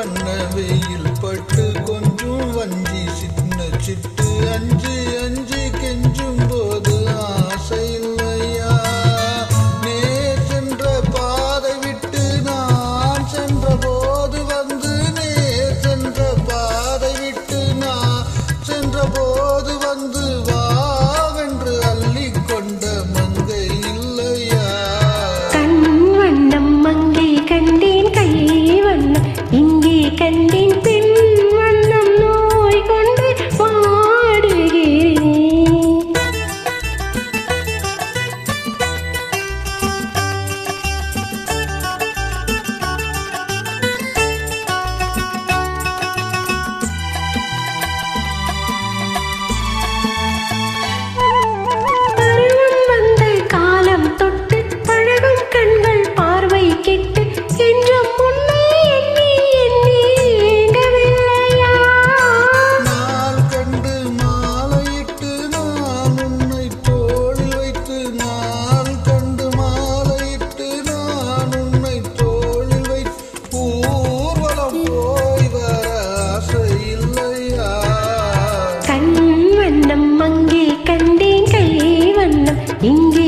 வண்ண வெயில் பட்டு கொஞ்சம் வஞ்சி சின்ன சிட்டு அஞ்சு அஞ்சு கெஞ்சும் போது ஆசை இல்லையா நேர் சென்ற பாதை விட்டு நான் சென்ற போது வந்து நேர் சென்ற பாதை விட்டு நான் சென்ற போது வந்து வாவென்று அள்ளி கொண்ட மங்கை இல்லையா கண் வண்ணம் மங்கை கண்டேன் கை வண்ணம் இங்கே கண்டேன் பெண் வண்ணம் நோய் கொண்டு பாடுகிறேன் இங்கே